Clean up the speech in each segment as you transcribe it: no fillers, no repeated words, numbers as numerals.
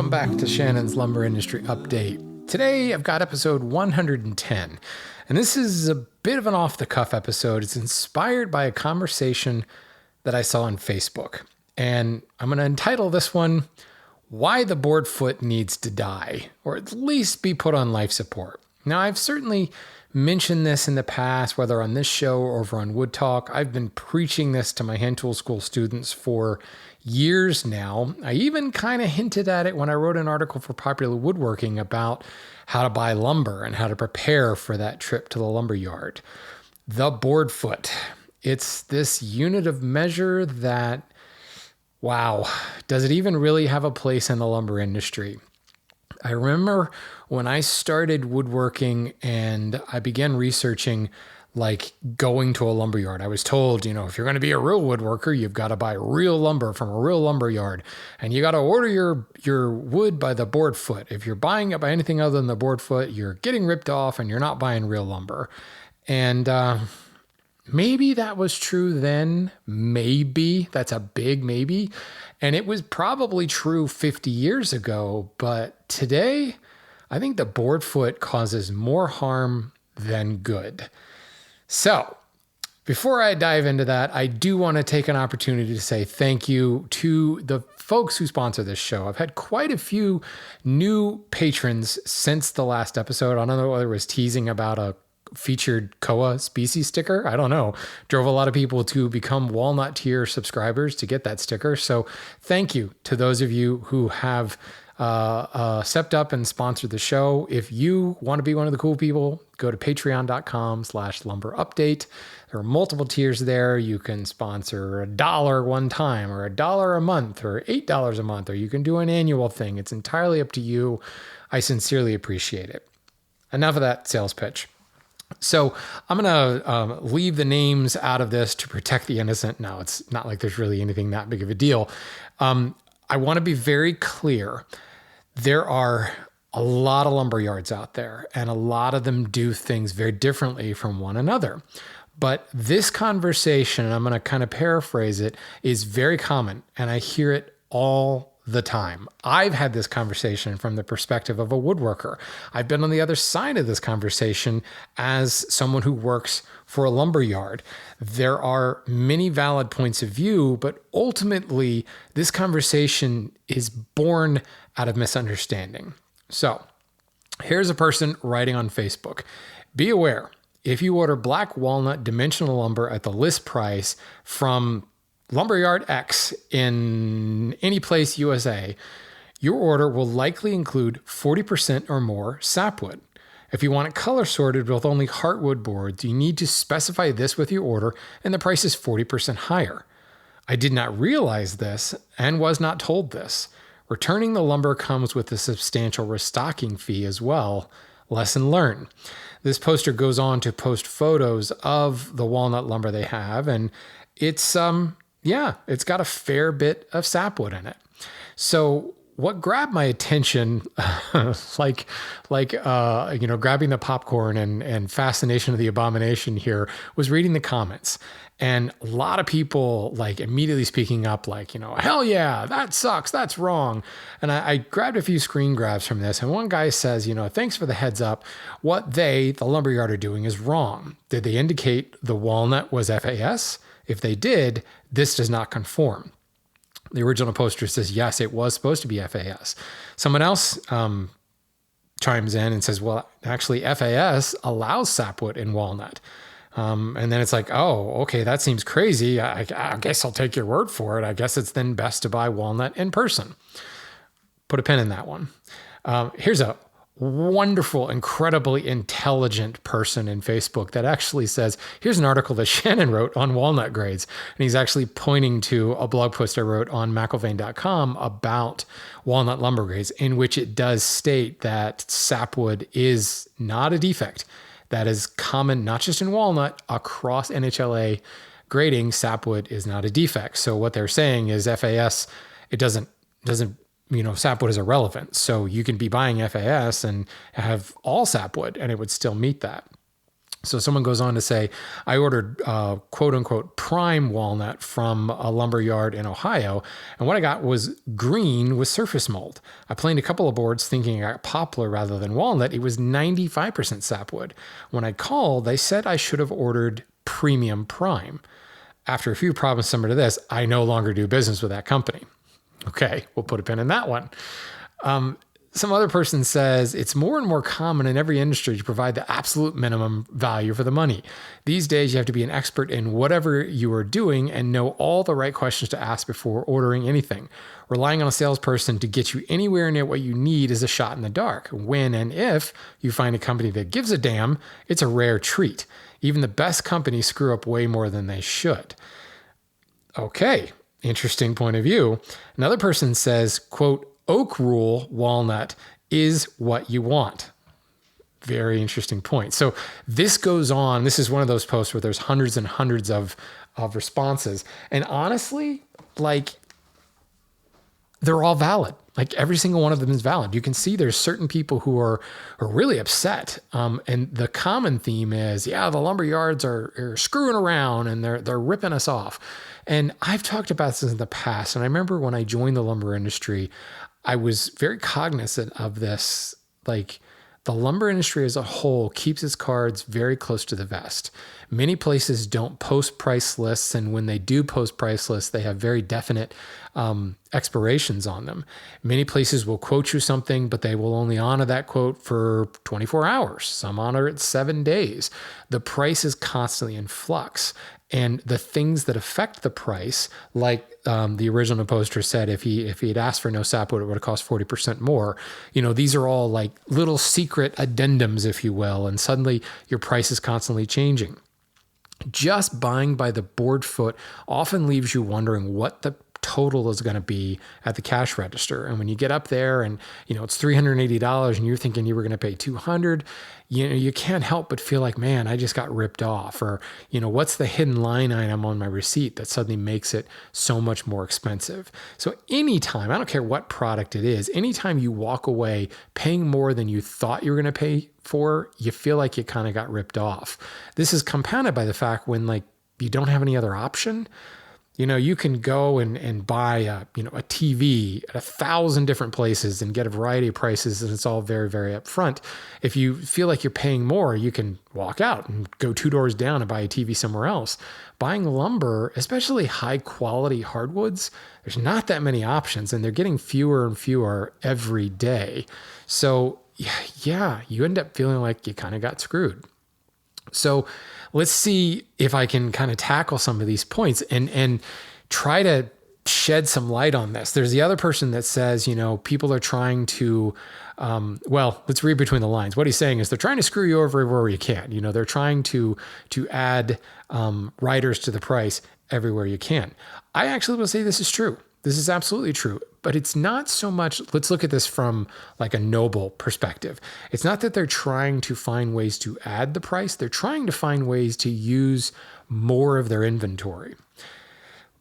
Welcome back to Shannon's Lumber Industry Update. Today I've got episode 110, and this is a bit of an off-the-cuff episode. It's inspired by a conversation that I saw on Facebook, and I'm going to entitle this one, Why the Board Foot Needs to Die, or at least be put on life support. Now, I've certainly mentioned this in the past, whether on this show or over on Wood Talk. I've been preaching this to my hand tool school students for years now. I even kind of hinted at it when I wrote an article for Popular Woodworking about how to buy lumber and how to prepare for that trip to the lumber yard. The board foot. It's this unit of measure that, wow, does it even really have a place in the lumber industry? I remember when I started woodworking and I began researching like going to a lumber yard. I was told, if you're going to be a real woodworker, you've got to buy real lumber from a real lumber yard, and you got to order your wood by the board foot. If you're buying it by anything other than the board foot, you're getting ripped off and you're not buying real lumber. And maybe that was true then. Maybe that's a big maybe. And it was probably true 50 years ago. But today, I think the board foot causes more harm than good. So before I dive into that, I do want to take an opportunity to say thank you to the folks who sponsor this show. I've had quite a few new patrons since the last episode. I don't know whether it was teasing about a featured koa species sticker. I don't know. Drove a lot of people to become walnut tier subscribers to get that sticker. So thank you to those of you who have stepped up and sponsored the show. If you want to be one of the cool people, go to patreon.com/lumberupdate. There are multiple tiers there. You can sponsor $1 one time or $1 a month or $8 a month, or you can do an annual thing. It's entirely up to you. I sincerely appreciate it. Enough of that sales pitch. So I'm going to leave the names out of this to protect the innocent. No, it's not like there's really anything that big of a deal. I want to be very clear. There are a lot of lumber yards out there, and a lot of them do things very differently from one another. But this conversation, and I'm going to kind of paraphrase it, is very common, and I hear it all the time. I've had this conversation from the perspective of a woodworker. I've been on the other side of this conversation as someone who works for a lumber yard. There are many valid points of view, but ultimately this conversation is born out of misunderstanding. So here's a person writing on Facebook. Be aware, if you order black walnut dimensional lumber at the list price from Lumberyard X in any place USA, your order will likely include 40% or more sapwood. If you want it color sorted with only heartwood boards, you need to specify this with your order, and the price is 40% higher. I did not realize this and was not told this. Returning the lumber comes with a substantial restocking fee as well. Lesson learned. This poster goes on to post photos of the walnut lumber they have, and it's it's got a fair bit of sapwood in it. So what grabbed my attention, grabbing the popcorn and fascination of the abomination here, was reading the comments. And a lot of people immediately speaking up hell yeah, that sucks, that's wrong. And I grabbed a few screen grabs from this. And one guy says, thanks for the heads up. What the lumberyard, are doing is wrong. Did they indicate the walnut was FAS? If they did, this does not conform. The original poster says, yes, it was supposed to be FAS. Someone else chimes in and says, well, actually, FAS allows sapwood in walnut. And then it's like, oh, okay, that seems crazy. I guess I'll take your word for it. I guess it's then best to buy walnut in person. Put a pin in that one. Here's a wonderful, incredibly intelligent person in Facebook that actually says, here's an article that Shannon wrote on walnut grades. And he's actually pointing to a blog post I wrote on McIlvaine.com about walnut lumber grades, in which it does state that sapwood is not a defect. That is common, not just in walnut, across NHLA grading, sapwood is not a defect. So what they're saying is FAS, it doesn't sapwood is irrelevant. So you can be buying FAS and have all sapwood and it would still meet that. So someone goes on to say, I ordered quote unquote prime walnut from a lumber yard in Ohio, and what I got was green with surface mold. I planed a couple of boards thinking I got poplar rather than walnut. It was 95% sapwood. When I called, they said I should have ordered premium prime. After a few problems similar to this, I no longer do business with that company. Okay, we'll put a pin in that one. Some other person says it's more and more common in every industry to provide the absolute minimum value for the money. These days, you have to be an expert in whatever you are doing and know all the right questions to ask before ordering anything. Relying on a salesperson to get you anywhere near what you need is a shot in the dark. When and if you find a company that gives a damn, it's a rare treat. Even the best companies screw up way more than they should. Okay, interesting point of view. Another person says, quote, oak rule walnut is what you want. Very interesting point. So this goes on. This is one of those posts where there's hundreds and hundreds of responses. And honestly, like, they're all valid. Like every single one of them is valid. You can see there's certain people who are really upset. And the common theme is, yeah, the lumber yards are screwing around and they're ripping us off. And I've talked about this in the past. And I remember when I joined the lumber industry, I was very cognizant of this. Like, the lumber industry as a whole keeps its cards very close to the vest. Many places don't post price lists, and when they do post price lists, they have very definite expirations on them. Many places will quote you something, but they will only honor that quote for 24 hours. Some honor it 7 days. The price is constantly in flux. And the things that affect the price, like the original poster said, if he had asked for no sapwood, it would have cost 40% more. You know, these are all like little secret addendums, if you will, and suddenly your price is constantly changing. Just buying by the board foot often leaves you wondering what the total is going to be at the cash register. And when you get up there and, you know, it's $380 and you're thinking you were going to pay $200, you know, you can't help but feel like, man, I just got ripped off. Or, you know, what's the hidden line item on my receipt that suddenly makes it so much more expensive? So anytime, I don't care what product it is, anytime you walk away paying more than you thought you were going to pay for, you feel like you kind of got ripped off. This is compounded by the fact when, like, you don't have any other option. You know, you can go and buy a TV at 1,000 different places and get a variety of prices, and it's all very, very upfront. If you feel like you're paying more, you can walk out and go 2 doors down and buy a TV somewhere else. Buying lumber, especially high quality hardwoods, there's not that many options, and they're getting fewer and fewer every day. So yeah, you end up feeling like you kind of got screwed. So let's see if I can kind of tackle some of these points and try to shed some light on this. There's the other person that says, you know, people are trying to, let's read between the lines. What he's saying is they're trying to screw you over everywhere you can. You know, they're trying to add riders to the price everywhere you can. I actually will say this is true. This is absolutely true, but it's not so much, let's look at this from like a noble perspective. It's not that they're trying to find ways to add the price. They're trying to find ways to use more of their inventory.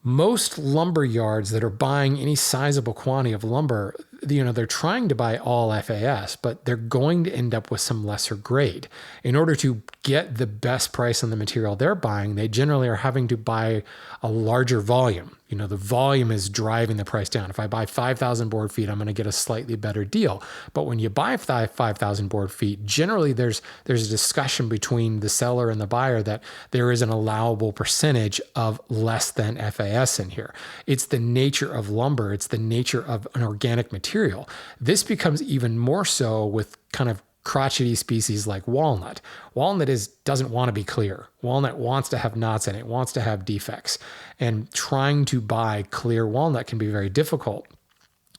Most lumber yards that are buying any sizable quantity of lumber, you know, they're trying to buy all FAS, but they're going to end up with some lesser grade. In order to get the best price on the material they're buying, they generally are having to buy a larger volume. You know, the volume is driving the price down. If I buy 5,000 board feet, I'm going to get a slightly better deal. But when you buy 5,000 board feet, generally there's a discussion between the seller and the buyer that there is an allowable percentage of less than FAS in here. It's the nature of lumber. It's the nature of an organic material. This becomes even more so with kind of crotchety species like walnut. Walnut doesn't want to be clear. Walnut wants to have knots in it, wants to have defects. And trying to buy clear walnut can be very difficult.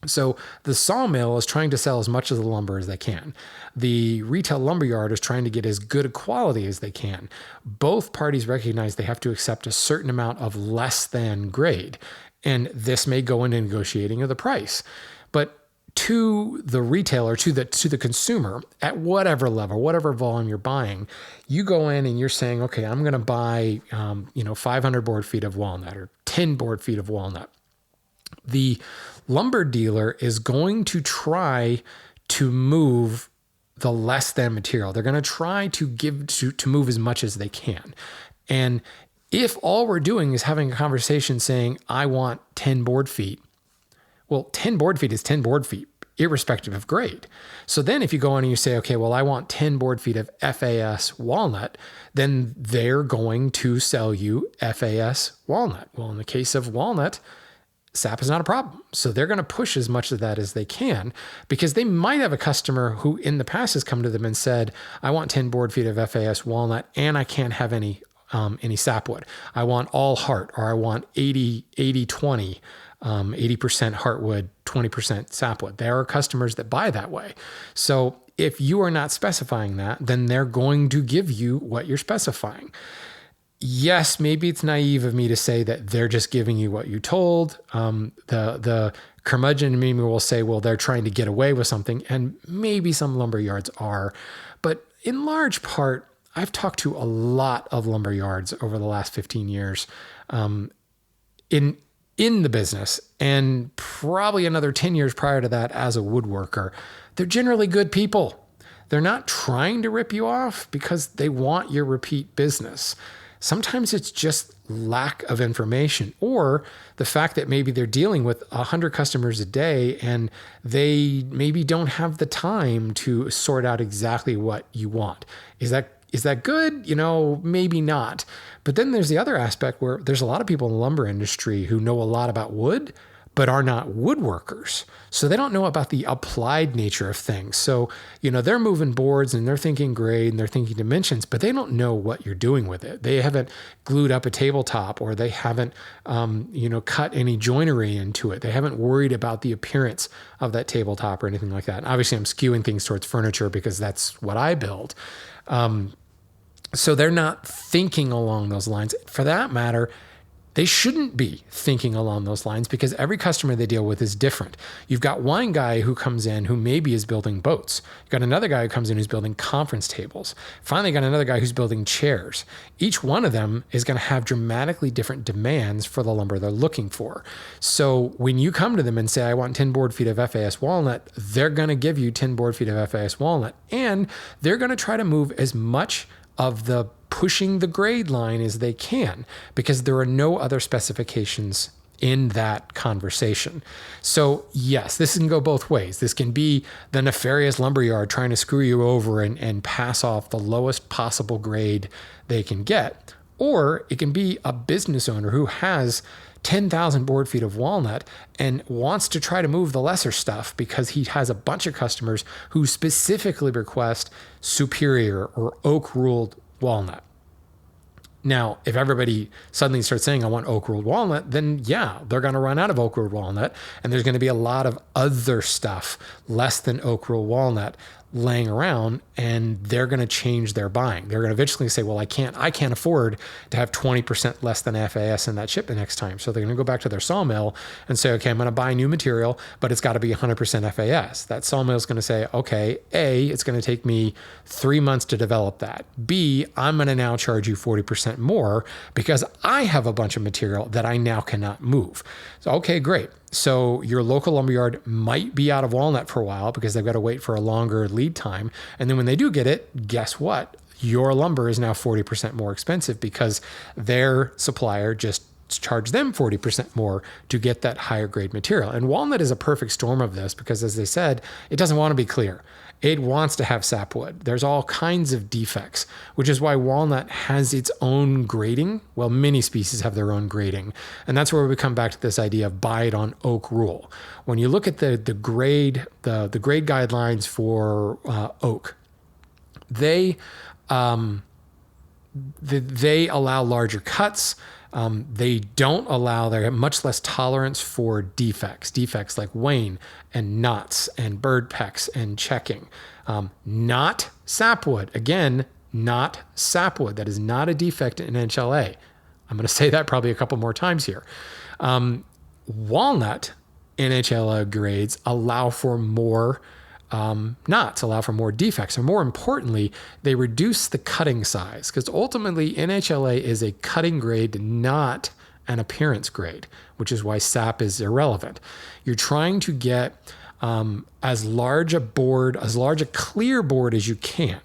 So the sawmill is trying to sell as much of the lumber as they can. The retail lumberyard is trying to get as good a quality as they can. Both parties recognize they have to accept a certain amount of less than grade. And this may go into negotiating of the price. But to the retailer, to the consumer, at whatever level, whatever volume you're buying, you go in and you're saying, okay, I'm going to buy, 500 board feet of walnut or 10 board feet of walnut. The lumber dealer is going to try to move the less than material. They're going to try to to move as much as they can. And if all we're doing is having a conversation saying, I want 10 board feet, well, 10 board feet is 10 board feet, irrespective of grade. So then if you go on and you say, okay, well, I want 10 board feet of FAS walnut, then they're going to sell you FAS walnut. Well, in the case of walnut, sap is not a problem. So they're going to push as much of that as they can, because they might have a customer who in the past has come to them and said, I want 10 board feet of FAS walnut and I can't have any sapwood. I want all heart, or I want 80-20, 80% heartwood, 20% sapwood. There are customers that buy that way. So if you are not specifying that, then they're going to give you what you're specifying. Yes, maybe it's naive of me to say that they're just giving you what you told. The curmudgeon in me will say, well, they're trying to get away with something, and maybe some lumber yards are. But in large part, I've talked to a lot of lumber yards over the last 15 years in the business, and probably another 10 years prior to that as a woodworker. They're generally good people. They're not trying to rip you off because they want your repeat business. Sometimes it's just lack of information, or the fact that maybe they're dealing with 100 customers a day and they maybe don't have the time to sort out exactly what you want. Is that good? Maybe not. But then there's the other aspect where there's a lot of people in the lumber industry who know a lot about wood, but are not woodworkers. So they don't know about the applied nature of things. So, they're moving boards and they're thinking grade and they're thinking dimensions, but they don't know what you're doing with it. They haven't glued up a tabletop, or they haven't, cut any joinery into it. They haven't worried about the appearance of that tabletop or anything like that. And obviously I'm skewing things towards furniture because that's what I build. So they're not thinking along those lines. For that matter, they shouldn't be thinking along those lines, because every customer they deal with is different. You've got one guy who comes in who maybe is building boats. You've got another guy who comes in who's building conference tables. Finally, got another guy who's building chairs. Each one of them is going to have dramatically different demands for the lumber they're looking for. So when you come to them and say, I want 10 board feet of FAS walnut, they're going to give you 10 board feet of FAS walnut, and they're going to try to move as much of the pushing the grade line as they can, because there are no other specifications in that conversation. So yes, this can go both ways. This can be the nefarious lumberyard trying to screw you over and pass off the lowest possible grade they can get. Or it can be a business owner who has 10,000 board feet of walnut and wants to try to move the lesser stuff because he has a bunch of customers who specifically request superior or oak ruled walnut. Now, if everybody suddenly starts saying, I want oak ruled walnut, then yeah, they're going to run out of oak ruled walnut, and there's going to be a lot of other stuff less than oak ruled walnut laying around, and they're going to change their buying. They're going to eventually say, well, I can't afford to have 20% less than FAS in that ship the next time. So they're going to go back to their sawmill and say, okay, I'm going to buy new material, but it's got to be 100% FAS. That sawmill is going to say, okay, A, it's going to take me 3 months to develop that. B, I'm going to now charge you 40% more because I have a bunch of material that I now cannot move. So, okay, great. So your local lumberyard might be out of walnut for a while because they've got to wait for a longer lead time. And then when they do get it, guess what? Your lumber is now 40% more expensive because their supplier just charged them 40% more to get that higher grade material. And walnut is a perfect storm of this because, as they said, it doesn't want to be clear. It wants to have sapwood. There's all kinds of defects, which is why walnut has its own grading. Well, many species have their own grading. And that's where we come back to this idea of buy it on oak rule. When you look at the grade guidelines for oak, they allow larger cuts. They don't allow, they have much less tolerance for defects like wane and knots and bird pecks and checking. Not sapwood. Again, not sapwood. That is not a defect in NHLA. I'm going to say that probably a couple more times here. Walnut NHLA grades allow for more knots, allow for more defects, or more importantly, they reduce the cutting size, because ultimately NHLA is a cutting grade, not an appearance grade, which is why sap is irrelevant. You're trying to get as large a clear board as you can.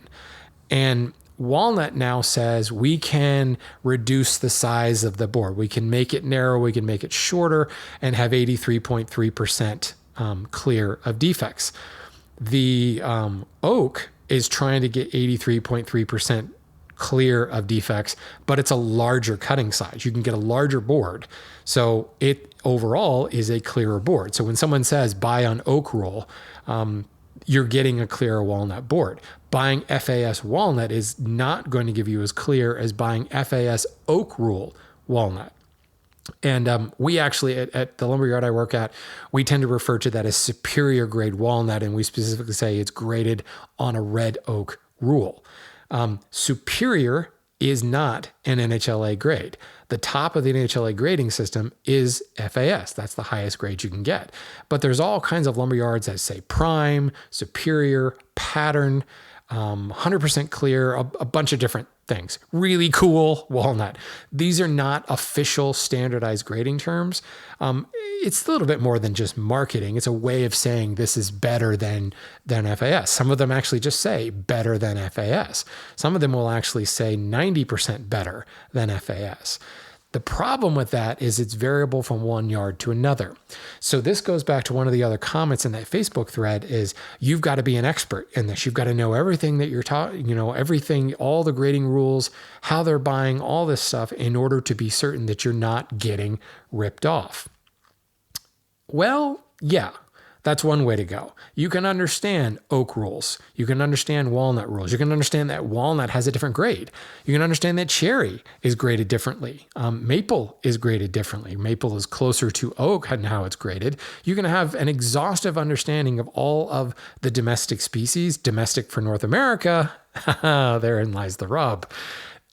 And Walnut now says we can reduce the size of the board. We can make it narrow, we can make it shorter, and have 83.3% clear of defects. The oak is trying to get 83.3% clear of defects, but it's a larger cutting size. You can get a larger board. So it overall is a clearer board. So when someone says buy on oak roll, you're getting a clearer walnut board. Buying FAS walnut is not going to give you as clear as buying FAS oak roll walnut. And we actually, at the lumberyard I work at, we tend to refer to that as superior grade walnut, and we specifically say it's graded on a red oak rule. Superior is not an NHLA grade. The top of the NHLA grading system is FAS. That's the highest grade you can get. But there's all kinds of lumberyards that say prime, superior, pattern, 100% clear, a bunch of different things. Really cool walnut. These are not official standardized grading terms. It's a little bit more than just marketing. It's a way of saying this is better than FAS. Some of them actually just say better than FAS. Some of them will actually say 90% better than FAS. The problem with that is it's variable from one yard to another. So this goes back to one of the other comments in that Facebook thread is you've got to be an expert in this. You've got to know everything that you're taught, everything, all the grading rules, how they're buying, all this stuff in order to be certain that you're not getting ripped off. Well, yeah. That's one way to go. You can understand oak rules. You can understand walnut rules. You can understand that walnut has a different grade. You can understand that cherry is graded differently. Maple is graded differently. Maple is closer to oak and how it's graded. You can have an exhaustive understanding of all of the domestic species. Domestic for North America, therein lies the rub.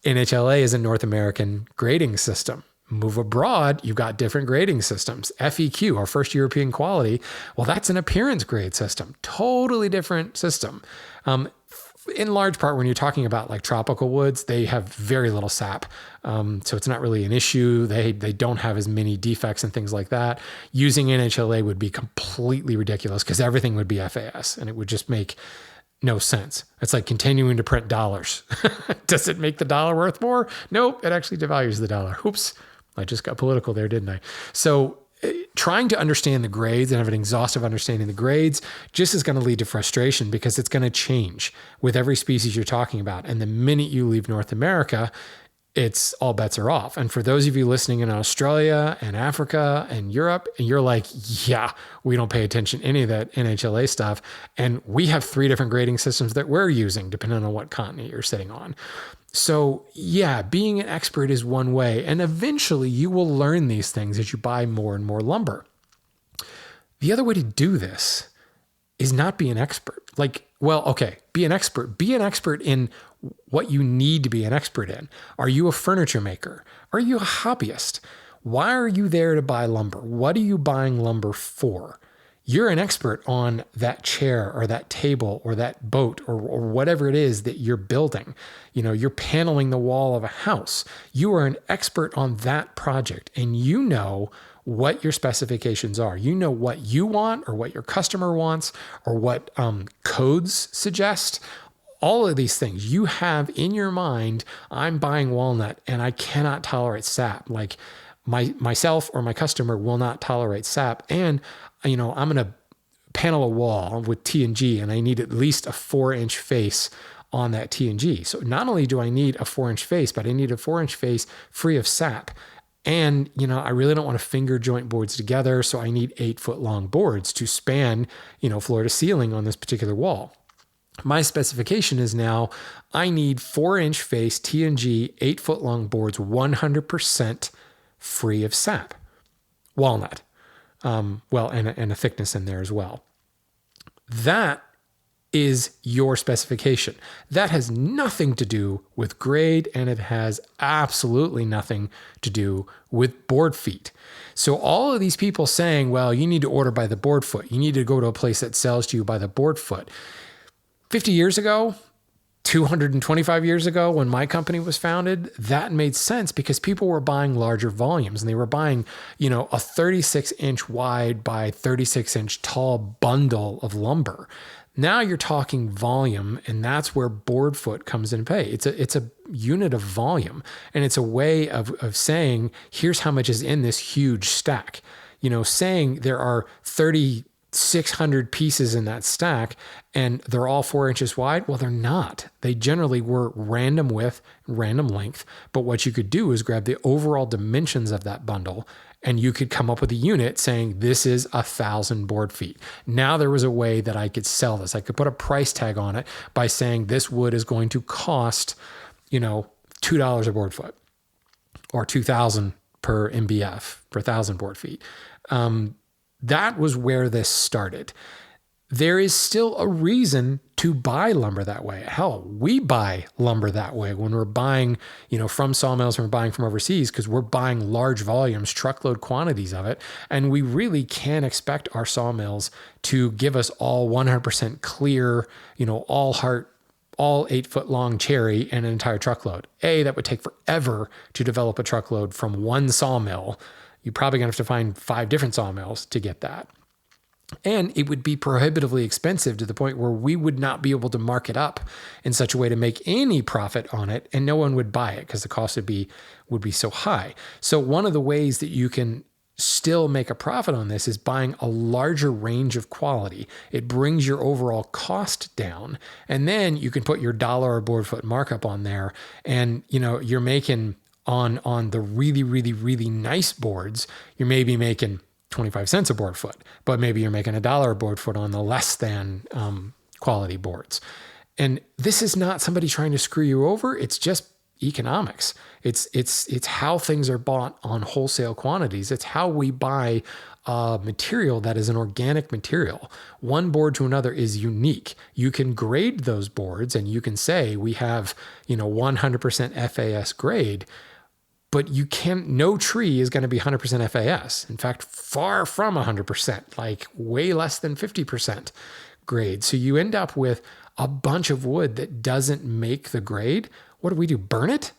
NHLA is a North American grading system. Move abroad, you've got different grading systems. FEQ, our first European quality, well, that's an appearance grade system. Totally different system. In large part, when you're talking about like tropical woods, they have very little sap. So it's not really an issue. They don't have as many defects and things like that. Using NHLA would be completely ridiculous because everything would be FAS and it would just make no sense. It's like continuing to print dollars. Does it make the dollar worth more? Nope, it actually devalues the dollar. Oops. I just got political there, didn't I? So trying to understand the grades and have an exhaustive understanding of the grades just is going to lead to frustration because it's going to change with every species you're talking about. And the minute you leave North America, it's all bets are off. And for those of you listening in Australia and Africa and Europe, and you're like, yeah, we don't pay attention to any of that NHLA stuff. And we have 3 different grading systems that we're using depending on what continent you're sitting on. So yeah, being an expert is one way. And eventually you will learn these things as you buy more and more lumber. The other way to do this is not be an expert. Be an expert. Be an expert in what you need to be an expert in. Are you a furniture maker? Are you a hobbyist? Why are you there to buy lumber? What are you buying lumber for? You're an expert on that chair or that table or that boat or whatever it is that you're building. You're paneling the wall of a house. You are an expert on that project and you know what your specifications are. You know what you want or what your customer wants or what codes suggest. All of these things you have in your mind. I'm buying walnut and I cannot tolerate sap. Like myself or my customer will not tolerate sap. And I'm going to panel a wall with T&G and I need at least a 4-inch face on that T&G. So not only do I need a 4-inch face, but I need a 4-inch face free of sap. And, I really don't want to finger joint boards together. So I need 8-foot long boards to span, floor to ceiling on this particular wall. My specification is now I need 4-inch face T&G 8-foot long boards, 100% free of sap. Walnut. And a thickness in there as well. That is your specification. That has nothing to do with grade, and it has absolutely nothing to do with board feet. So all of these people saying, well, you need to order by the board foot. You need to go to a place that sells to you by the board foot. 50 years ago, 225 years ago when my company was founded, that made sense because people were buying larger volumes and they were buying, a 36 inch wide by 36 inch tall bundle of lumber. Now you're talking volume, and that's where board foot comes into play. It's a unit of volume, and it's a way of saying, here's how much is in this huge stack. Saying there are 3,600 pieces in that stack and they're all 4 inches wide. Well, they're not. They generally were random width, random length. But what you could do is grab the overall dimensions of that bundle and you could come up with a unit saying this is 1,000 board feet. Now there was a way that I could sell this. I could put a price tag on it by saying this wood is going to cost, $2 a board foot or 2,000 per MBF per 1,000 board feet. That was where this started. There is still a reason to buy lumber that way. Hell, we buy lumber that way when we're buying, from sawmills and we're buying from overseas because we're buying large volumes, truckload quantities of it. And we really can expect our sawmills to give us all 100% clear, all heart, all 8 foot long cherry and an entire truckload. That would take forever to develop a truckload from one sawmill. You're probably going to have to find 5 different sawmills to get that. And it would be prohibitively expensive to the point where we would not be able to mark it up in such a way to make any profit on it, and no one would buy it because the cost would be so high. So one of the ways that you can still make a profit on this is buying a larger range of quality. It brings your overall cost down, and then you can put your dollar or board foot markup on there, and you're making on the really, really, really nice boards, you're maybe making 25 cents a board foot, but maybe you're making $1 a board foot on the less than quality boards. And this is not somebody trying to screw you over. It's just economics. It's how things are bought on wholesale quantities. It's how we buy material that is an organic material. One board to another is unique. You can grade those boards and you can say we have 100% FAS grade, but no tree is going to be 100% FAS. In fact, far from 100%, like way less than 50% grade. So you end up with a bunch of wood that doesn't make the grade. What do? Burn it?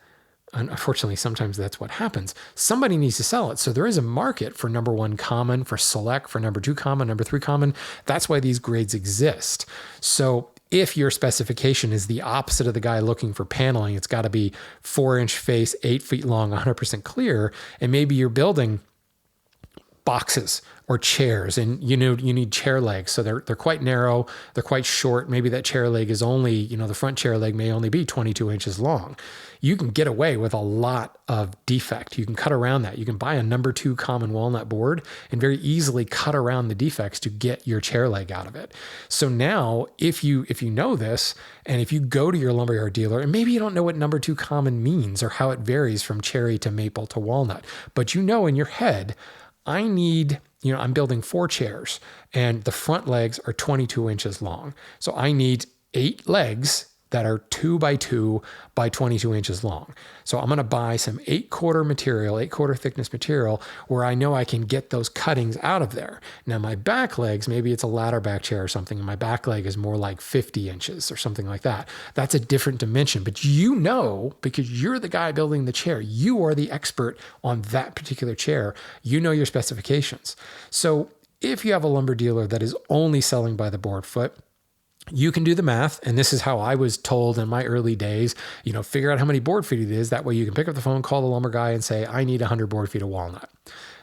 Unfortunately, sometimes that's what happens. Somebody needs to sell it. So there is a market for number 1 common, for select, for number 2 common, number 3 common. That's why these grades exist. So if your specification is the opposite of the guy looking for paneling, it's got to be 4-inch face, 8 feet long, 100% clear. And maybe you're building boxes or chairs and you need chair legs. So they're quite narrow. They're quite short. Maybe that chair leg is only, the front chair leg may only be 22 inches long. You can get away with a lot of defect. You can cut around that. You can buy a number 2 common walnut board and very easily cut around the defects to get your chair leg out of it. So now if you know this, and if you go to your lumberyard dealer, and maybe you don't know what number 2 common means or how it varies from cherry to maple to walnut, but in your head, I need, I'm building 4 chairs and the front legs are 22 inches long. So I need 8 legs that are 2 by 2 by 22 inches long. So I'm going to buy some 8-quarter thickness material where I know I can get those cuttings out of there. Now my back legs, maybe it's a ladder back chair or something, and my back leg is more like 50 inches or something like that. That's a different dimension, but because you're the guy building the chair, you are the expert on that particular chair. You know your specifications. So if you have a lumber dealer that is only selling by the board foot, you can do the math, and this is how I was told in my early days, figure out how many board feet it is. That way you can pick up the phone, call the lumber guy and say, I need 100 board feet of walnut.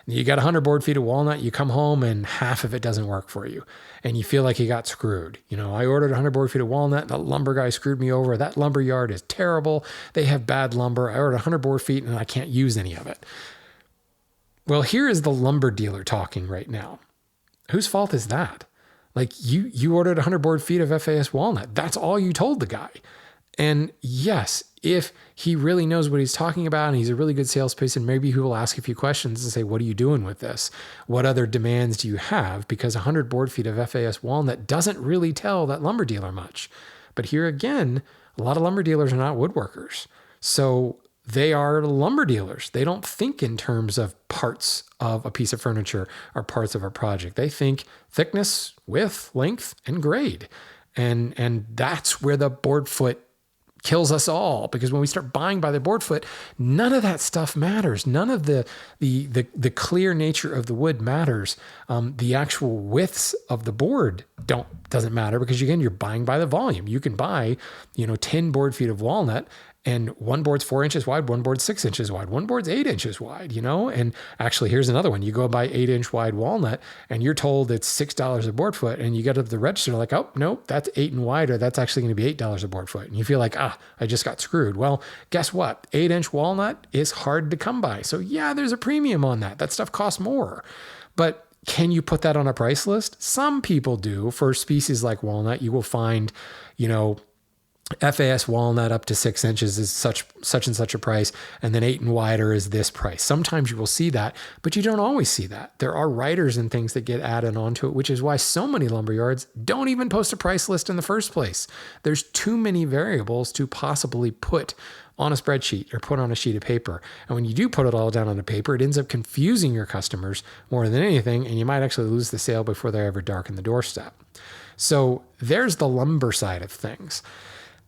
And you got 100 board feet of walnut, you come home and half of it doesn't work for you. And you feel like you got screwed. I ordered 100 board feet of walnut, the lumber guy screwed me over. That lumber yard is terrible. They have bad lumber. I ordered 100 board feet and I can't use any of it. Well, here is the lumber dealer talking right now. Whose fault is that? Like you ordered 100 board feet of FAS walnut. That's all you told the guy. And yes, if he really knows what he's talking about and he's a really good salesperson, maybe he will ask a few questions and say, what are you doing with this? What other demands do you have? Because 100 board feet of FAS walnut doesn't really tell that lumber dealer much. But here again, a lot of lumber dealers are not woodworkers. So they are lumber dealers. They don't think in terms of parts of a piece of furniture or parts of a project. They think thickness, width, length, and grade. And that's where the board foot kills us all, because when we start buying by the board foot, none of that stuff matters. None of the clear nature of the wood matters. The actual widths of the board doesn't matter, because again, you're buying by the volume. You can buy, 10 board feet of walnut, and one board's 4 inches wide, one board's 6 inches wide, one board's 8 inches wide, and actually here's another one. You go buy 8-inch wide walnut and you're told it's $6 a board foot, and you get up to the register like, oh, no, that's 8 and wider. That's actually going to be $8 a board foot. And you feel like, I just got screwed. Well, guess what? 8-inch walnut is hard to come by. So yeah, there's a premium on that. That stuff costs more. But can you put that on a price list? Some people do. For species like walnut, you will find, FAS walnut up to 6 inches is such and such a price, and then 8 and wider is this price. Sometimes you will see that, but you don't always see that. There are riders and things that get added onto it, which is why so many lumberyards don't even post a price list in the first place. There's too many variables to possibly put on a spreadsheet or put on a sheet of paper. And when you do put it all down on a paper, it ends up confusing your customers more than anything, and you might actually lose the sale before they ever darken the doorstep. So there's the lumber side of things.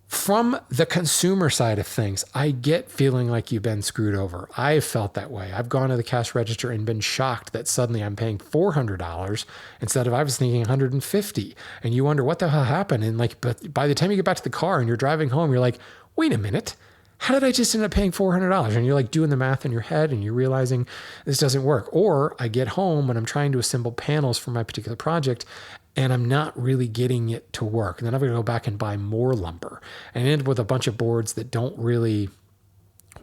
From the consumer side of things, I get feeling like you've been screwed over. I've felt that way. I've gone to the cash register and been shocked that suddenly I'm paying $400 instead of, I was thinking $150. And you wonder what the hell happened. And but by the time you get back to the car and you're driving home, you're like, wait a minute, how did I just end up paying $400? And you're doing the math in your head and you're realizing this doesn't work. Or I get home and I'm trying to assemble panels for my particular project, and I'm not really getting it to work. And then I'm going to go back and buy more lumber and end up with a bunch of boards that don't really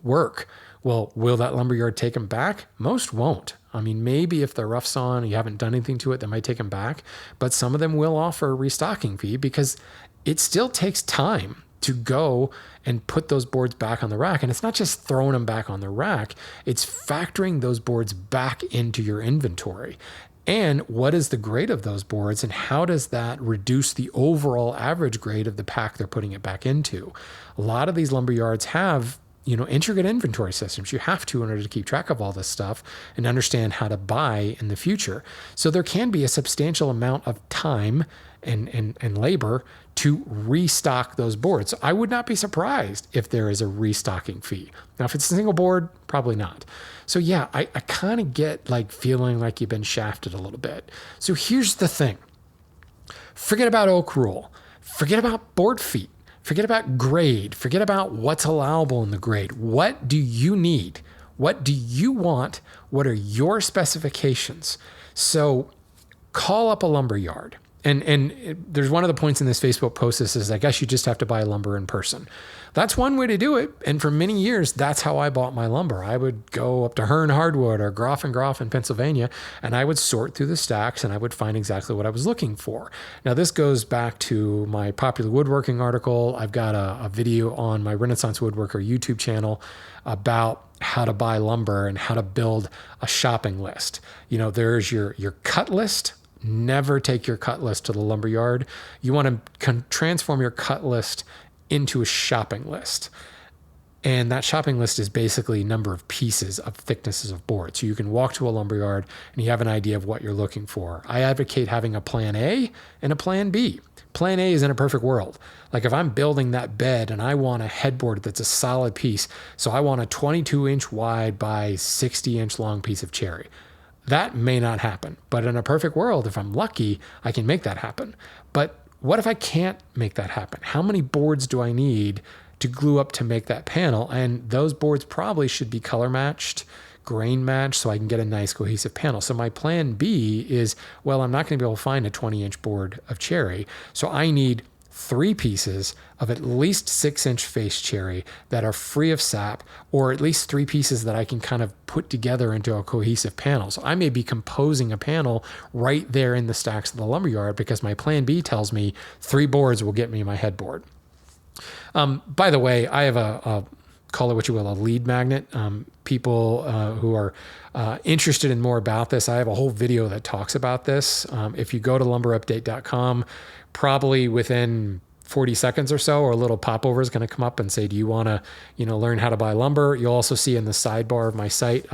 work. Well, will that lumberyard take them back? Most won't. I mean, maybe if the rough's on and you haven't done anything to it, they might take them back. But some of them will offer a restocking fee, because it still takes time to go and put those boards back on the rack. And it's not just throwing them back on the rack, it's factoring those boards back into your inventory. And what is the grade of those boards, and how does that reduce the overall average grade of the pack they're putting it back into? A lot of these lumberyards have, intricate inventory systems. You have to in order to keep track of all this stuff and understand how to buy in the future. So there can be a substantial amount of time and labor to restock those boards. So I would not be surprised if there is a restocking fee. Now, if it's a single board, probably not. So yeah, I kind of get feeling like you've been shafted a little bit. So here's the thing. Forget about oak rule. Forget about board feet. Forget about grade. Forget about what's allowable in the grade. What do you need? What do you want? What are your specifications? So call up a lumberyard. And there's one of the points in this Facebook post that says, I guess you just have to buy lumber in person. That's one way to do it. And for many years, that's how I bought my lumber. I would go up to Hearn Hardwood or Groff and Groff in Pennsylvania, and I would sort through the stacks and I would find exactly what I was looking for. Now, this goes back to my popular woodworking article. I've got a video on my Renaissance Woodworker YouTube channel about how to buy lumber and how to build a shopping list. There's your cut list. Never take your cut list to the lumberyard. You want to transform your cut list into a shopping list. And that shopping list is basically number of pieces of thicknesses of board. So you can walk to a lumberyard and you have an idea of what you're looking for. I advocate having a plan A and a plan B. Plan A is in a perfect world. If I'm building that bed and I want a headboard that's a solid piece, so I want a 22-inch wide by 60-inch long piece of cherry. That may not happen, but in a perfect world, if I'm lucky, I can make that happen. But what if I can't make that happen? How many boards do I need to glue up to make that panel? And those boards probably should be color matched, grain matched, so I can get a nice cohesive panel. So my plan B is, well, I'm not going to be able to find a 20-inch board of cherry, so I need 3 pieces of at least 6-inch face cherry that are free of sap, or at least 3 pieces that I can kind of put together into a cohesive panel. So I may be composing a panel right there in the stacks of the lumberyard because my plan B tells me 3 boards will get me my headboard. By the way, I have a call it what you will, a lead magnet. People who are interested in more about this, I have a whole video that talks about this. If you go to lumberupdate.com, probably within 40 seconds or so, or a little popover is going to come up and say, do you want to, learn how to buy lumber? You'll also see in the sidebar of my site,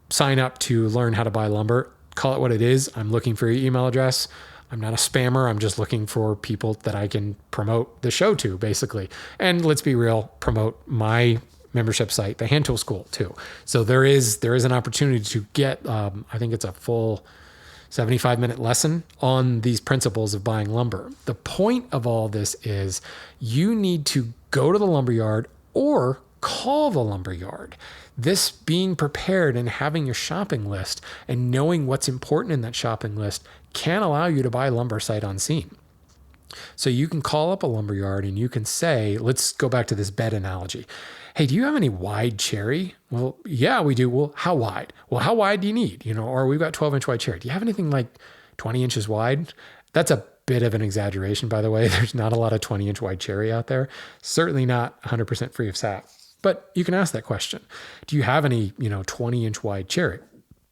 sign up to learn how to buy lumber. Call it what it is. I'm looking for your email address. I'm not a spammer. I'm just looking for people that I can promote the show to, basically. And let's be real, promote my membership site, the Hand Tool School, too. So there is an opportunity to get, I think it's a full 75-minute lesson on these principles of buying lumber. The point of all this is you need to go to the lumberyard or call the lumberyard. This being prepared and having your shopping list and knowing what's important in that shopping list can allow you to buy lumber sight unseen. So you can call up a lumberyard and you can say, let's go back to this bed analogy. Hey, do you have any wide cherry? Well, yeah, we do. Well, how wide? Well, how wide do you need? Or we've got 12-inch wide cherry. Do you have anything like 20 inches wide? That's a bit of an exaggeration, by the way. There's not a lot of 20-inch wide cherry out there. Certainly not 100% free of sap. But you can ask that question. Do you have any, 20-inch wide cherry?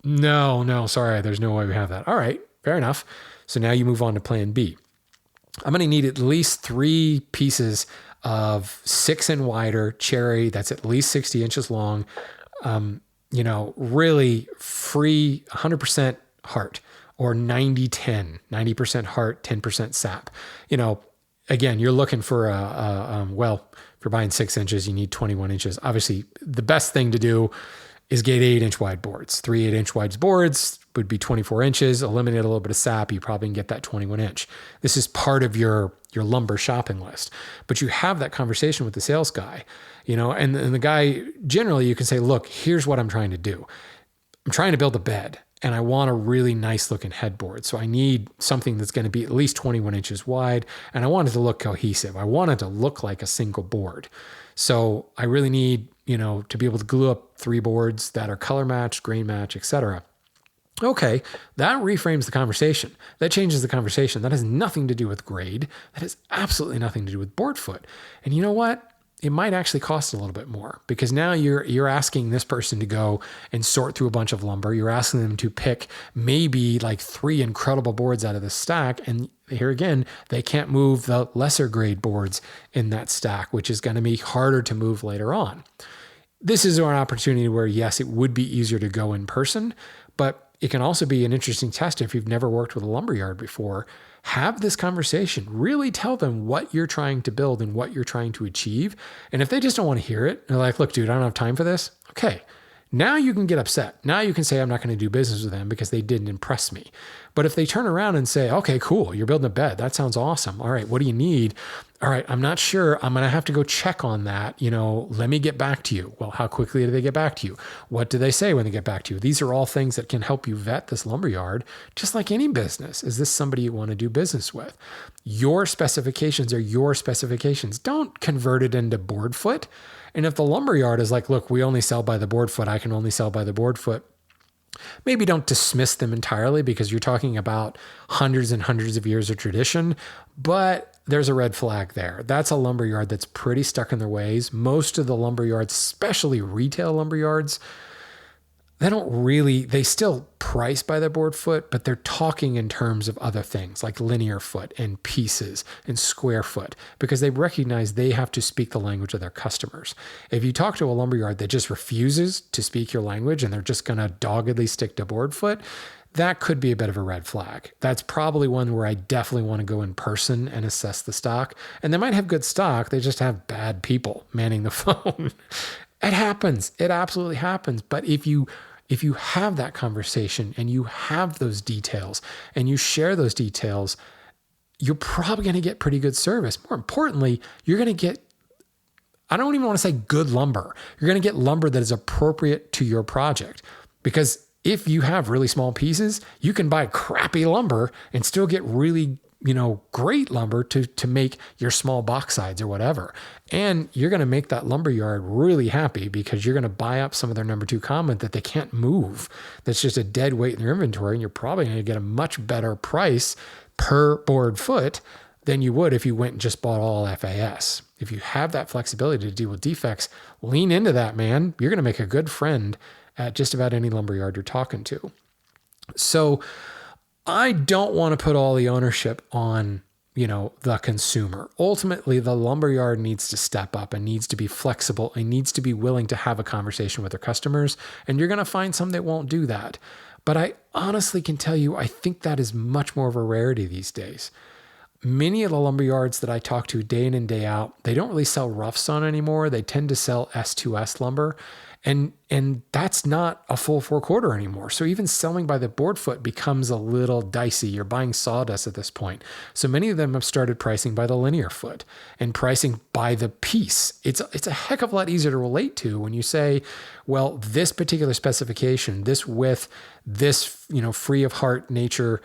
No, sorry, there's no way we have that. All right, fair enough. So now you move on to plan B. I'm going to need at least 3 pieces of 6 and wider cherry that's at least 60 inches long, really free 100% heart, or 90-10, 90% heart, 10% sap. Again, you're looking for if you're buying 6 inches, you need 21 inches. Obviously, the best thing to do is get 8-inch wide boards. 3 8-inch wide boards would be 24 inches. Eliminate a little bit of sap, you probably can get that 21 inch. This is part of your lumber shopping list. But you have that conversation with the sales guy, and the guy, generally you can say, look, here's what I'm trying to do. I'm trying to build a bed and I want a really nice looking headboard. So I need something that's going to be at least 21 inches wide, and I want it to look cohesive. I want it to look like a single board. So I really need, to be able to glue up 3 boards that are color matched, grain matched, etc. Okay, that reframes the conversation. That changes the conversation. That has nothing to do with grade. That has absolutely nothing to do with board foot. And you know what? It might actually cost a little bit more, because now you're asking this person to go and sort through a bunch of lumber. You're asking them to pick maybe like 3 incredible boards out of the stack. And here again, they can't move the lesser grade boards in that stack, which is going to be harder to move later on. This is an opportunity where, yes, it would be easier to go in person, but it can also be an interesting test if you've never worked with a lumberyard before. Have this conversation. Really tell them what you're trying to build and what you're trying to achieve. And if they just don't want to hear it, they're like, look, dude, I don't have time for this. Okay. Now you can get upset. Now you can say, I'm not going to do business with them because they didn't impress me. But if they turn around and say, okay, cool, you're building a bed. That sounds awesome. All right, what do you need? All right, I'm not sure. I'm going to have to go check on that. Let me get back to you. Well, how quickly do they get back to you? What do they say when they get back to you? These are all things that can help you vet this lumberyard, just like any business. Is this somebody you want to do business with? Your specifications are your specifications. Don't convert it into board foot. And if the lumberyard is like, look, we only sell by the board foot, I can only sell by the board foot, maybe don't dismiss them entirely, because you're talking about hundreds and hundreds of years of tradition, but there's a red flag there. That's a lumberyard that's pretty stuck in their ways. Most of the lumberyards, especially retail lumberyards, they still price by their board foot, but they're talking in terms of other things like linear foot and pieces and square foot, because they recognize they have to speak the language of their customers. If you talk to a lumberyard that just refuses to speak your language and they're just going to doggedly stick to board foot, that could be a bit of a red flag. That's probably one where I definitely want to go in person and assess the stock. And they might have good stock, they just have bad people manning the phone. It happens. It absolutely happens. But if you have that conversation and you have those details and you share those details, you're probably going to get pretty good service. More importantly, you're going to get, I don't even want to say good lumber. You're going to get lumber that is appropriate to your project, because if you have really small pieces, you can buy crappy lumber and still get really, great lumber to make your small box sides or whatever. And you're going to make that lumberyard really happy, because you're going to buy up some of their number 2 comment that they can't move. That's just a dead weight in their inventory. And you're probably going to get a much better price per board foot than you would if you went and just bought all FAS. If you have that flexibility to deal with defects, lean into that, man. You're going to make a good friend at just about any lumberyard you're talking to. So I don't want to put all the ownership on, the consumer. Ultimately, the lumberyard needs to step up and needs to be flexible and needs to be willing to have a conversation with their customers. And you're going to find some that won't do that. But I honestly can tell you, I think that is much more of a rarity these days. Many of the lumber yards that I talk to day in and day out, they don't really sell rough sawn anymore. They tend to sell S2S lumber. And that's not a full 4/4 anymore. So even selling by the board foot becomes a little dicey. You're buying sawdust at this point. So many of them have started pricing by the linear foot and pricing by the piece. It's a heck of a lot easier to relate to when you say, well, this particular specification, this width, this free of heart nature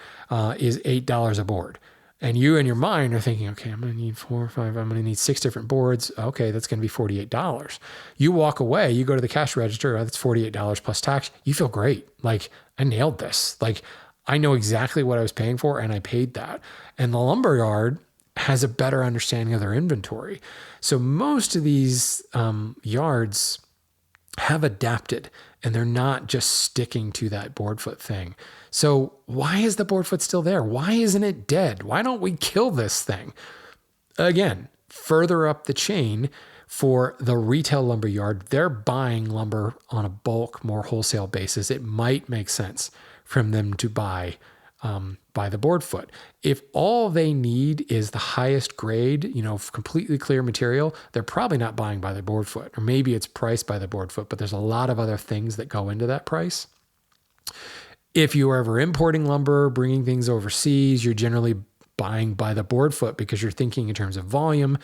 is $8 a board. And you in your mind are thinking, okay, I'm going to need 4 or 5, I'm going to need 6 different boards. Okay, that's going to be $48. You walk away, you go to the cash register, that's $48 plus tax. You feel great. Like, I nailed this. Like, I know exactly what I was paying for and I paid that. And the lumberyard has a better understanding of their inventory. So most of these yards have adapted and they're not just sticking to that board foot thing. So why is the board foot still there? Why isn't it dead? Why don't we kill this thing? Again, further up the chain for the retail lumber yard, they're buying lumber on a bulk, more wholesale basis. It might make sense for them to buy the board foot. If all they need is the highest grade, completely clear material, they're probably not buying by the board foot, or maybe it's priced by the board foot, but there's a lot of other things that go into that price. If you are ever importing lumber, bringing things overseas, you're generally buying by the board foot because you're thinking in terms of volume.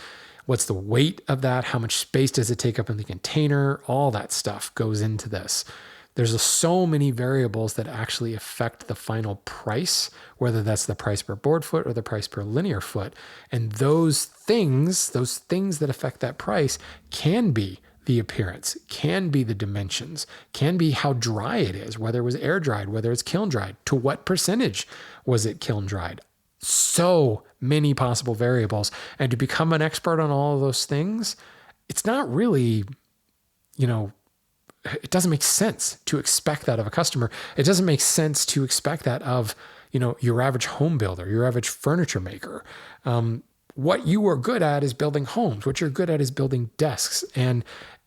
What's the weight of that? How much space does it take up in the container? All that stuff goes into this. There's so many variables that actually affect the final price, whether that's the price per board foot or the price per linear foot. And those things that affect that price can be the appearance, can be the dimensions, can be how dry it is, whether it was air dried, whether it's kiln dried, to what percentage was it kiln dried. So many possible variables. And to become an expert on all of those things, it's not really, it doesn't make sense to expect that of a customer. It doesn't make sense to expect that of, your average home builder, your average furniture maker. What you are good at is building homes. What you're good at is building desks. And,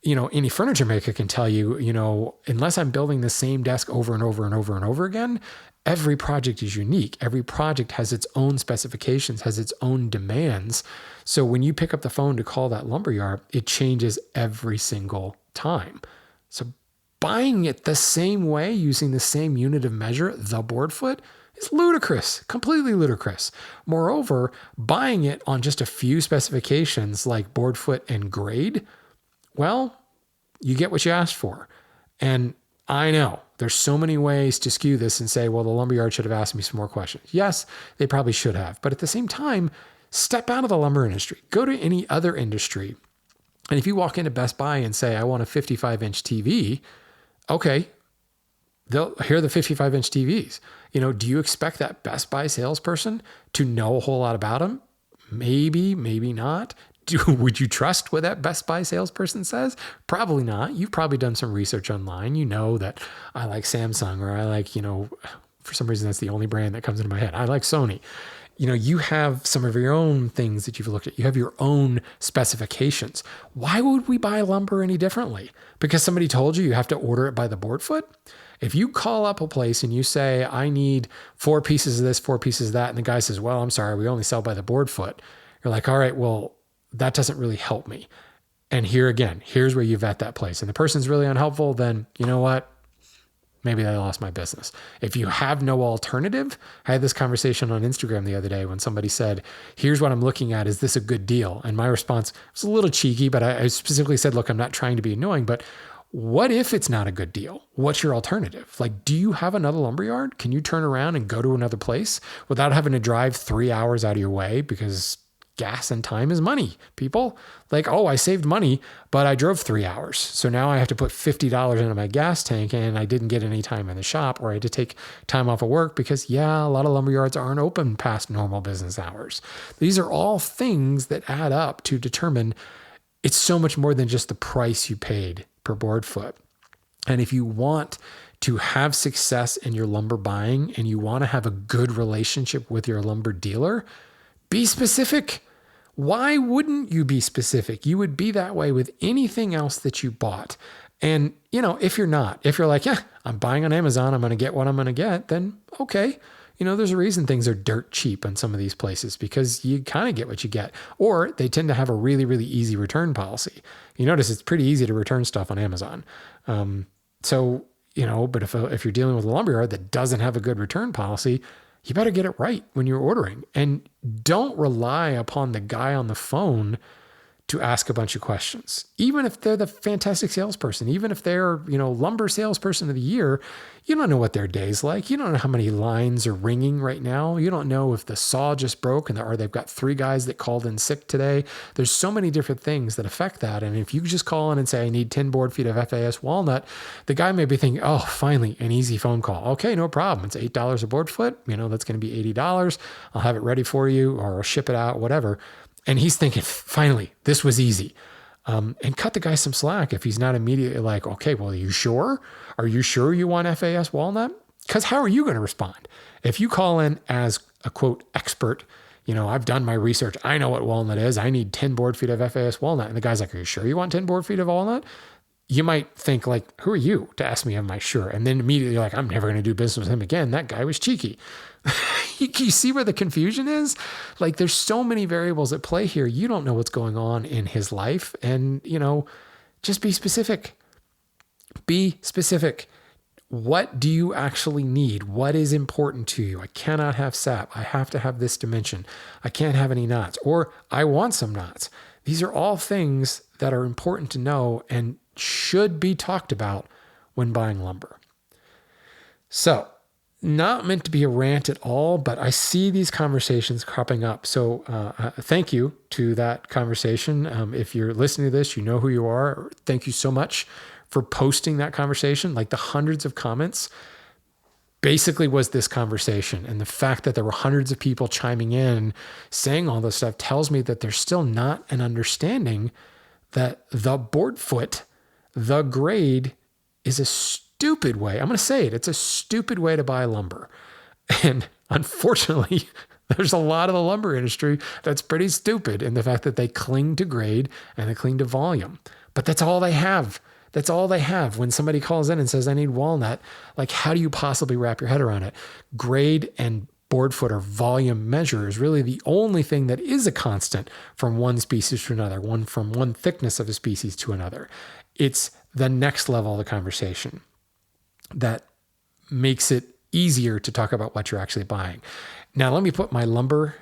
any furniture maker can tell you, unless I'm building the same desk over and over and over and over again, every project is unique. Every project has its own specifications, has its own demands. So when you pick up the phone to call that lumberyard, it changes every single time. So buying it the same way, using the same unit of measure, the board foot, is ludicrous, completely ludicrous. Moreover, buying it on just a few specifications like board foot and grade, well, you get what you asked for. And I know there's so many ways to skew this and say, well, the lumberyard should have asked me some more questions. Yes, they probably should have. But at the same time, step out of the lumber industry, go to any other industry. And if you walk into Best Buy and say, I want a 55-inch TV, okay, here are the 55-inch TVs. Do you expect that Best Buy salesperson to know a whole lot about them? Maybe, maybe not. Would you trust what that Best Buy salesperson says? Probably not. You've probably done some research online. You know that I like Samsung, or I like, for some reason, that's the only brand that comes into my head. I like Sony. You have some of your own things that you've looked at. You have your own specifications. Why would we buy lumber any differently? Because somebody told you have to order it by the board foot? If you call up a place and you say, I need 4 pieces of this, 4 pieces of that, and the guy says, well, I'm sorry, we only sell by the board foot. You're like, all right, well, that doesn't really help me. And here's where you vet that place. And the person's really unhelpful, then you know what? Maybe I lost my business. If you have no alternative, I had this conversation on Instagram the other day when somebody said, here's what I'm looking at. Is this a good deal? And my response was a little cheeky, but I specifically said, look, I'm not trying to be annoying, but what if it's not a good deal? What's your alternative? Like, do you have another lumberyard? Can you turn around and go to another place without having to drive 3 hours out of your way? Because gas and time is money, people. Like, oh, I saved money, but I drove 3 hours. So now I have to put $50 into my gas tank and I didn't get any time in the shop, or I had to take time off of work because, a lot of lumberyards aren't open past normal business hours. These are all things that add up to determine it's so much more than just the price you paid per board foot. And if you want to have success in your lumber buying and you want to have a good relationship with your lumber dealer, be specific. Why wouldn't you be specific? You would be that way with anything else that you bought. And, if you're not, if you're like, yeah, I'm buying on Amazon, I'm going to get what I'm going to get, then okay. There's a reason things are dirt cheap in some of these places because you kind of get what you get. Or they tend to have a really, really easy return policy. You notice it's pretty easy to return stuff on Amazon. But if you're dealing with a lumberyard that doesn't have a good return policy, you better get it right when you're ordering. And don't rely upon the guy on the phone to ask a bunch of questions. Even if they're the fantastic salesperson, even if they're, lumber salesperson of the year, you don't know what their day's like. You don't know how many lines are ringing right now. You don't know if the saw just broke or they've got 3 guys that called in sick today. There's so many different things that affect that. And if you just call in and say, I need 10 board feet of FAS walnut, the guy may be thinking, oh, finally, an easy phone call. Okay, no problem. It's $8 a board foot. That's going to be $80. I'll have it ready for you or I'll ship it out, whatever. And he's thinking, finally, this was easy. And cut the guy some slack if he's not immediately like, okay, well, are you sure? Are you sure you want FAS walnut? Because how are you going to respond? If you call in as a quote expert, I've done my research. I know what walnut is. I need 10 board feet of FAS walnut. And the guy's like, are you sure you want 10 board feet of walnut? You might think like, who are you to ask me, am I sure? And then immediately you're like, I'm never going to do business with him again. That guy was cheeky. You see where the confusion is? Like there's so many variables at play here. You don't know what's going on in his life. And, just be specific. Be specific. What do you actually need? What is important to you? I cannot have sap. I have to have this dimension. I can't have any knots. Or I want some knots. These are all things that are important to know and should be talked about when buying lumber. So, not meant to be a rant at all, but I see these conversations cropping up. So thank you to that conversation. If you're listening to this, you know who you are. Thank you so much for posting that conversation. Like the hundreds of comments basically was this conversation. And the fact that there were hundreds of people chiming in, saying all this stuff tells me that there's still not an understanding that the board foot, the grade, is a stupid way. I'm going to say it. It's a stupid way to buy lumber. And unfortunately, there's a lot of the lumber industry that's pretty stupid in the fact that they cling to grade and they cling to volume. But that's all they have. That's all they have. When somebody calls in and says, I need walnut, like how do you possibly wrap your head around it? Grade and board foot or volume measure is really the only thing that is a constant from one species to another, from one thickness of a species to another. It's the next level of the conversation that makes it easier to talk about what you're actually buying. Now, let me put my lumber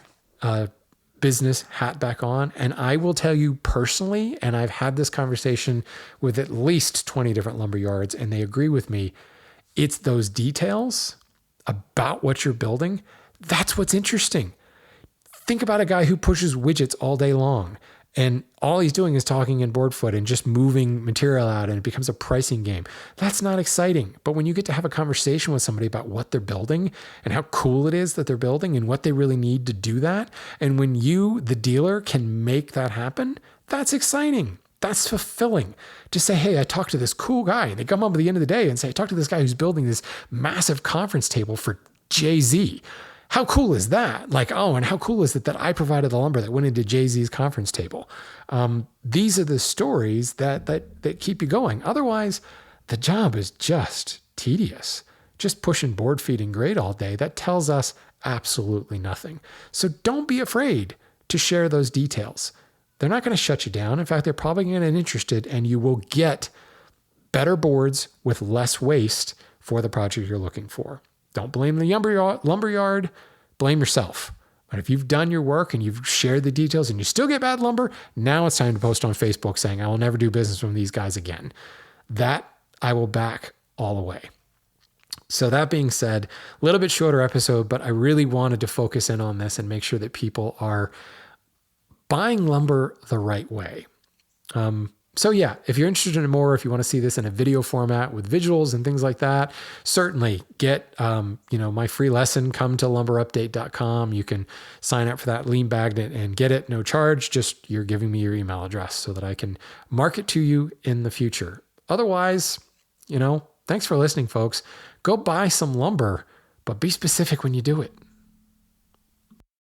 business hat back on, and I will tell you personally, and I've had this conversation with at least 20 different lumber yards, and they agree with me, it's those details about what you're building. That's what's interesting. Think about a guy who pushes widgets all day long. And all he's doing is talking in board foot and just moving material out, and it becomes a pricing game. That's not exciting. But when you get to have a conversation with somebody about what they're building and how cool it is that they're building and what they really need to do that, and when you, the dealer, can make that happen, that's exciting. That's fulfilling to say, hey, I talked to this cool guy. And they come up at the end of the day and say, I talked to this guy who's building this massive conference table for Jay-Z. How cool is that? Like, oh, and how cool is it that I provided the lumber that went into Jay-Z's conference table? These are the stories that keep you going. Otherwise, the job is just tedious. Just pushing board feet and grade all day. That tells us absolutely nothing. So don't be afraid to share those details. They're not going to shut you down. In fact, they're probably going to get interested, and you will get better boards with less waste for the project you're looking for. Don't blame the lumberyard, blame yourself. But if you've done your work and you've shared the details and you still get bad lumber, now it's time to post on Facebook saying, I will never do business with these guys again. That I will back all the way. So that being said, a little bit shorter episode, but I really wanted to focus in on this and make sure that people are buying lumber the right way. So yeah, if you're interested in more, if you want to see this in a video format with visuals and things like that, certainly get, my free lesson, come to lumberupdate.com. You can sign up for that lean bagged and get it, no charge. Just you're giving me your email address so that I can market to you in the future. Otherwise, thanks for listening, folks. Go buy some lumber, but be specific when you do it.